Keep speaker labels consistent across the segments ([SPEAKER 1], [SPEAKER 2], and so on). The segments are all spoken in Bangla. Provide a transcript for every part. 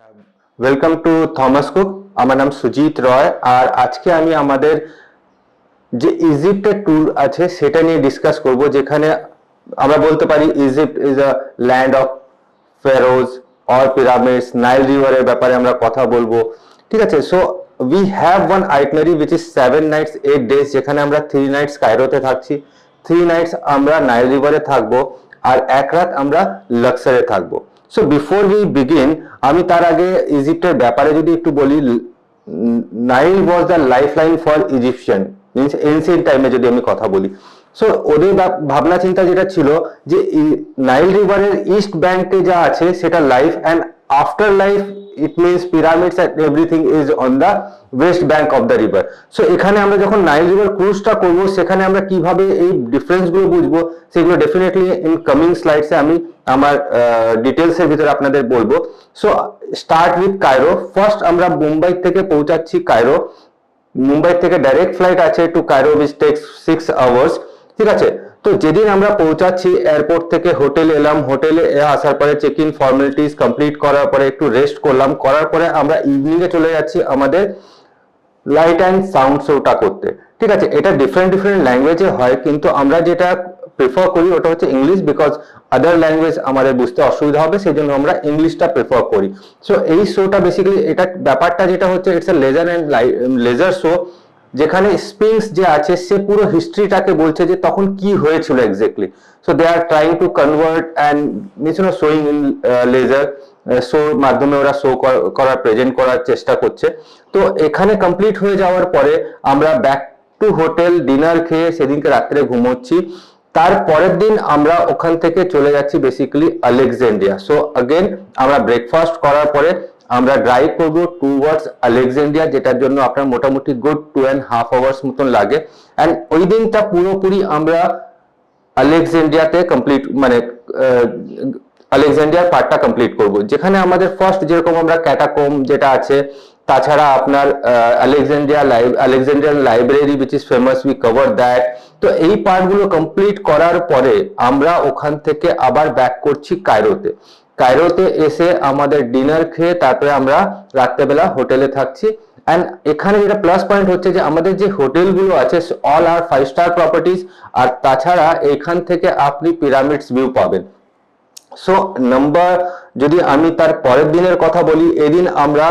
[SPEAKER 1] Welcome to Thomas cook. আমার নাম সুজিত রয়। আর আজকে আমি আমাদের যে ইজিপ্টের ট্যুর আছে সেটা নিয়ে ডিসকাস করব, যেখানে আমরা বলতে পারি Egypt is a land of Pharaohs or pyramids, Nile রিভারের ব্যাপারে আমরা কথা বলবো। ঠিক আছে, so we have one itinerary which is 7 nights 8 days, যেখানে আমরা 3 nights কায়রোতে থাকছি, 3 nights আমরা নাইল রিভারে থাকবো, আর এক রাত আমরা লাক্সারে থাকবো। সো বিফোর উই বিগিন, আমি তার আগে ইজিপ্টের ব্যাপারে যদি একটু বলি, Nile was the life line for Egyptian, means ancient টাইমে যদি আমি কথা বলি। সো ওদের ভাবনা চিন্তা যেটা ছিল যে নাইল রিভারের ইস্ট ব্যাঙ্কে যা আছে সেটা life, and after life it means pyramids and everything is on the west bank of the river. So এখানে আমরা যখন নাইল রিভার ক্রুজটা করবো, সেখানে আমরা কিভাবে এই ডিফারেন্স গুলো বুঝবো সেগুলো ডেফিনেটলি ইন কামিং স্লাইডসে আমি আমার ডিটেলস এর ভিতরে আপনাদের বলবো। So start with Cairo. First আমরা মুম্বাই থেকে পৌঁছাচ্ছি কায়রো। মুম্বাই থেকে ডাইরেক্ট ফ্লাইট আছে to Cairo which takes 6 hours. ঠিক আছে, তো যেদিন আমরা পৌঁছাচ্ছি এয়ারপোর্ট থেকে হোটেল এলাম, হোটেলে আসার পরে চেক ইন ফর্মালিটিস কমপ্লিট করার পরে একটু রেস্ট করলাম, করার পরে আমরা ইভিনিং এ চলে যাচ্ছি আমাদের লাইট অ্যান্ড সাউন্ড শোটা করতে। ঠিক আছে, এটা ডিফারেন্ট ডিফারেন্ট ল্যাঙ্গুয়েজে হয়, কিন্তু আমরা যেটা প্রেফার করি ওটা হচ্ছে ইংলিশ, বিকজ আদার ল্যাঙ্গুয়েজ আমাদের বুঝতে অসুবিধা হবে, সেই জন্য আমরা ইংলিশটা প্রেফার করি। সো এই শোটা বেসিক্যালি এটা ব্যাপারটা যেটা হচ্ছে ইটস এ লেজার শো, যেখানে স্পিংস যে আছে সে পুরো হিস্ট্রিটাকে বলছে যে তখন কি হয়েছিল exactly. So they are trying to convert and showing in laser শোর মাধ্যমে ওরা শো করার প্রেজেন্ট করার চেষ্টা করছে। তো এখানে কমপ্লিট হয়ে যাওয়ার পরে আমরা ব্যাক টু হোটেল, ডিনার খেয়ে সেদিনকে রাত্রে ঘুমোচ্ছি। তার পরের দিন আমরা ওখান থেকে চলে যাচ্ছি বেসিক্যালি আলেকজান্দ্রিয়া। সো अगेन আমরা ব্রেকফাস্ট করার পরে আমরা ড্রাইভ করবো টুয়ার্ডস আলেকজান্দ্রিয়া, যেটার জন্য আপনার মোটামুটি গুড 2.5 আওয়ার্স মতন লাগে। অ্যান্ড ওই দিনটা পুরোপুরি আমরা আলেকজান্দ্রিয়াতে কমপ্লিট, মানে আলেকজান্দ্রিয়ার পার্টটা কমপ্লিট করব, যেখানে আমাদের ফার্স্ট যেরকম আমরা ক্যাটাকোম যেটা আছে, তাছাড়া আপনার Alexandrian library which is famous, we cover that. তো এই পার্টগুলো কমপ্লিট করার পরে আমরা ওখান থেকে আবার ব্যাক করছি কায়রোতে। কায়রোতে এসে আমাদের ডিনার খেয়ে তারপরে আমরা রাত্রেবেলা হোটেলে থাকছি। অ্যান্ড এখানে যেটা প্লাস পয়েন্ট হচ্ছে যে আমাদের যে হোটেলগুলো আছে অল আর 5 স্টার প্রপার্টিজ, আর তাছাড়া এখান থেকে আপনি পিরামিডস ভিউ পাবেন। সো নাম্বার, যদি আমি তার পরের দিনের কথা বলি, এদিন আমরা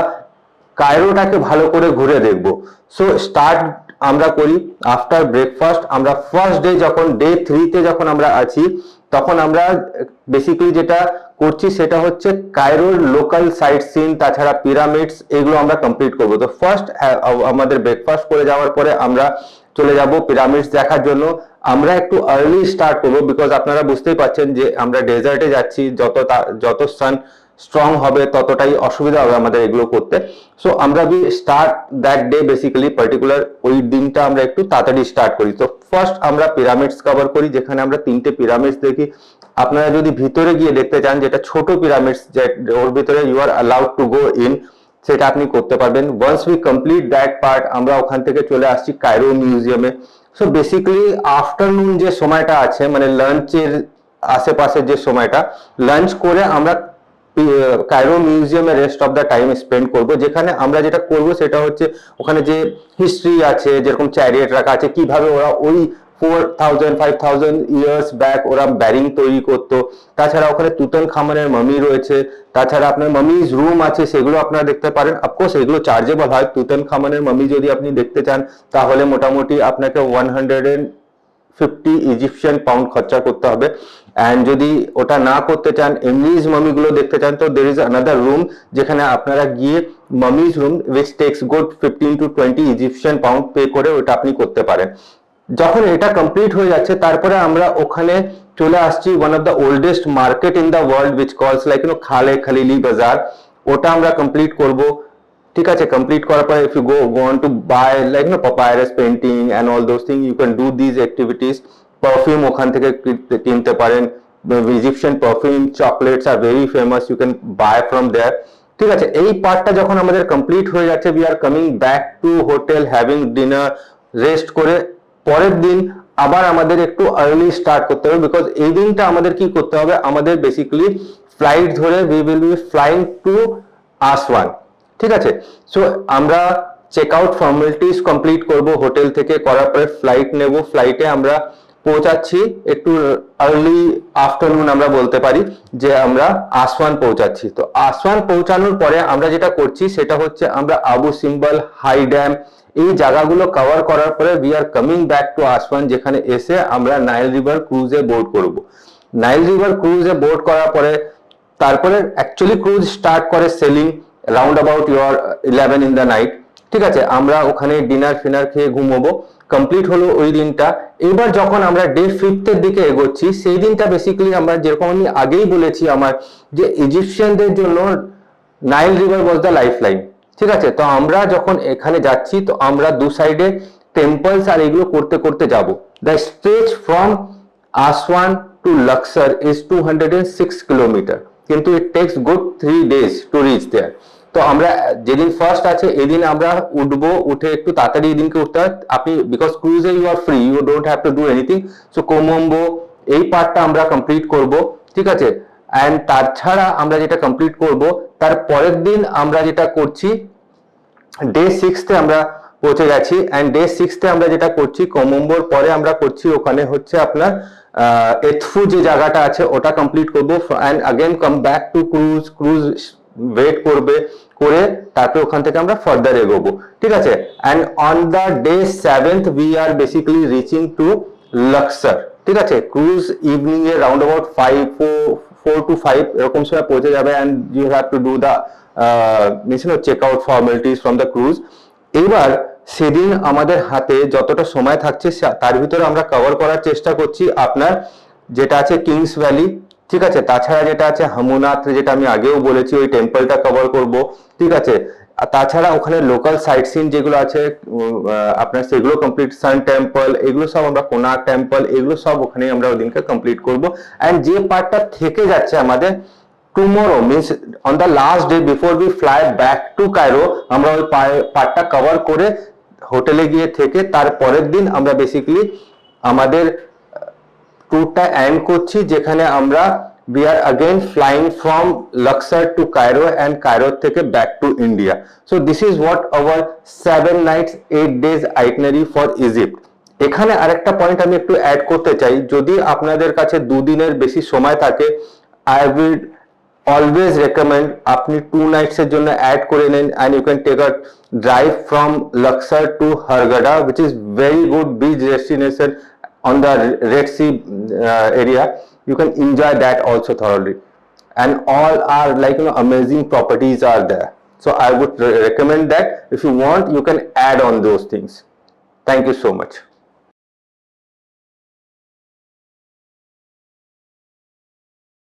[SPEAKER 1] কায়রোটাকে ভালো করে ঘুরে দেখব। সো স্টার্ট আমরা করি আফটার ব্রেকফাস্ট। আমরা ফার্স্ট ডে যখন ডে 3-তে যখন আমরা আছি, তখন আমরা বেসিক্যালি যেটা করছি সেটা হচ্ছে কায়রোর লোকাল সাইট সিন, তাছাড়া পিরামিডস, এগুলো আমরা কমপ্লিট করব। তো ফার্স্ট আমাদের ব্রেকফাস্ট করে যাওয়ার পরে আমরা চলে যাব পিরামিডস দেখার জন্য। আমরা একটু আর্লি স্টার্ট করবো, বিকজ আপনারা বুঝতেই পারছেন যে আমরা ডেজার্টে যাচ্ছি, যত সান স্ট্রং হবে ততটাই অসুবিধা হবে আমাদের এগুলো করতে। সো আমরা start that day basically particular ওই দিনটা আমরা একটু তাড়াতাড়ি স্টার্ট করি। তো ফার্স্ট আমরা পিরামিডস কভার করি, যেখানে আমরা 3টে পিরামিডস দেখি। আপনারা যদি ভিতরে গিয়ে দেখতে চান, যেটা ছোট পিরামিডস, যে ওর ভিতরে you are allowed to go in, সেটা আপনি করতে পারবেন। Once we complete that part, আমরা ওখান থেকে চলে আসছি কায়রো মিউজিয়ামে। সো বেসিক্যালি আফটারনুন যে সময়টা আছে, মানে লাঞ্চের আশেপাশে যে সময়টা, লাঞ্চ করে আমরা কায়রো মিউজিয়ামে rest of the time spend করব। যেখানে আমরা যেটা করব সেটা হচ্ছে ওখানে যে হিস্ট্রি আছে, যেরকম চ্যারিয়েট রাখা আছে, কিভাবে ওরা ওই 4000-5000 ইয়ার্স ব্যাক ওরা ব্যারিং তৈরি করতো। তাছাড়া ওখানে তুতানখামনের মামি রয়েছে, তাছাড়া আপনার মামিজ রুম আছে, সেগুলো আপনারা দেখতে পারেন। অফকোর্স এগুলো চার্জেবল হয়। তুতানখামনের মামি যদি আপনি দেখতে চান, তাহলে মোটামুটি আপনাকে 150 ইজিপশিয়ান পাউন্ড খরচা করতে হবে। অ্যান্ড যদি ওটা না করতে চান, এমনিজ মামিগুলো দেখতে চান, তো দের ইজ আনাদার রুম, যেখানে আপনারা গিয়ে mummies room which takes good 15-20 Egyptian pound pay করে ওটা আপনি করতে পারেন। যখন এটা কমপ্লিট হয়ে যাচ্ছে, তারপরে আমরা ওখানে চলে আসছি one of the oldest market in the world which কলস লাইক খালে খালিলি বাজার। ওটা আমরা কমপ্লিট করব। ঠিক আছে, কমপ্লিট করার পর if you want to buy like papyrus painting and all those things, you can do these activities. Perfume ওখান থেকে কিনতে পারেন। ইজিপশিয়ান পারফিউম, চকলেটস আর very famous, you can buy from there. ঠিক আছে, এই পার্টটা যখন আমাদের কমপ্লিট হয়ে যাচ্ছে, we are coming back to hotel, having dinner, rest করে পরের দিন আবার আমাদের একটু আর্লি স্টার্ট করতে হবে, বিকজ এই দিনটা আমাদের কি করতে হবে, আমাদের বেসিক্যালি ফ্লাইট ধরে we will be flying two Aswan. ঠিক আছে, সো আমরা চেক আউট ফর্মালিটিস কমপ্লিট করব হোটেল থেকে, করার পরে ফ্লাইট নেব, ফ্লাইটে আমরা পৌঁছাচ্ছি একটু আর্লি আফটারনুন, আমরা বলতে পারি যে আমরা আসওয়ান পৌঁছাচ্ছি। তো আসওয়ান পৌঁছানোর পরে আমরা যেটা করছি সেটা হচ্ছে আমরা আবু সিম্বল, হাই ড্যাম এই জায়গাগুলো কভার করার পরে we are coming back two Aswan, যেখানে এসে আমরা নাইল রিভার ক্রুজে বোর্ড করব। নাইল রিভার ক্রুজে বোর্ড করার পরে তারপরে অ্যাকচুয়ালি ক্রুজ স্টার্ট করে selling round about your 11 in the night. ঠিক আছে, আমরা ওখানে ডিনার ফিনার খেয়ে ঘুমোবো, কমপ্লিট হলো ওই দিনটা। এবার যখন আমরা ডে 5 এর দিকে এগোচ্ছি, সেই দিনটা বেসিক্যালি আমরা যেরকম আমি আগেই বলেছি আমার যে ইজিপশিয়ানদের জন্য Nile river was the life line. ঠিক আছে, তো আমরা যখন এখানে যাচ্ছি তো আমরা দু সাইডে টেম্পলস আর এগুলো করতে করতে যাব। The stretch from Aswan to Luxor is 206 kilometre, কিন্তু it takes good 3 days to reach there. তো আমরা যেদিন ফার্স্ট আছে এদিন আমরা উঠবো, উঠে একটু তাড়াতাড়ি এদিনকে উঠতে হয় আপনি, বিকজ ক্রুজে you are free, you don't have to do anything. So Kom Ombo এই পার্টটা আমরা কমপ্লিট করব। ঠিক আছে, অ্যান্ড তাছাড়া আমরা যেটা কমপ্লিট করব তার পরের দিন আমরা যেটা করছি ডে 6 আমরা পৌঁছে গেছি। অ্যান্ড ডে 6 আমরা যেটা করছি কোমম্বোর পরে আমরা করছি ওখানে হচ্ছে আপনার এথফু যে জায়গাটা আছে ওটা কমপ্লিট করব। And again come back to cruise, cruise wait করবে, করে তারপরে ওখান থেকে আমরা ফার্দার এগোবো। ঠিক আছে, and on the day 7th we are basically reaching to Luxor. ঠিক আছে, ক্রুজ ইভিনিং এ রাউন্ড অ্যাবাউট 4 to 5 এরকম সময় পৌঁছে যাবে। And you have to do the check out formalities from the cruise. এবার সেদিন আমাদের হাতে যতটা সময় থাকছে তার ভিতরে আমরা কভার করার চেষ্টা করছি আপনার যেটা আছে কিংস ভ্যালি। ঠিক আছে, তাছাড়া যেটা আছে হামুনাথ, যেটা আমি আগেও বলেছি ওই টেম্পলটা কভার করব। ঠিক আছে, আর তাছাড়া ওখানে লোকাল সাইট সিন যেগুলো আছে আপনার সেগুলো কমপ্লিট, সান টেম্পল এগুলো সব আমরা, কোনার্ক টেম্পল এগুলো সব ওখানে আমরা ওই দিনকে কমপ্লিট করব। অ্যান্ড যে পার্টটা থেকে যাচ্ছে আমাদের tomorrow means on the last day before we fly back to Cairo, আমরা ওই পার্টটা কভার করে হোটেলে গিয়ে থেকে তার পরের দিন আমরা বেসিক্যালি আমাদের ট্যুরটা এন্ড করছি, যেখানে আমরা we are again flying from Luxor to Cairo and Cairo থেকে back to India. So this is what our 7 nights 8 days itinerary for Egypt. এখানে আরেকটা পয়েন্ট আমি একটু অ্যাড করতে চাই, যদি আপনাদের কাছে দুদিনের বেশি সময় থাকে I will always recommend আপনি 2 nights এর জন্য অ্যাড করে নেন, and you can take a drive from Luxor to Hurghada, which is very good beach destination on the Red Sea area. You can enjoy that also thoroughly, and all are like amazing properties are there. So I would recommend that if you want you can add on those things. Thank you so much.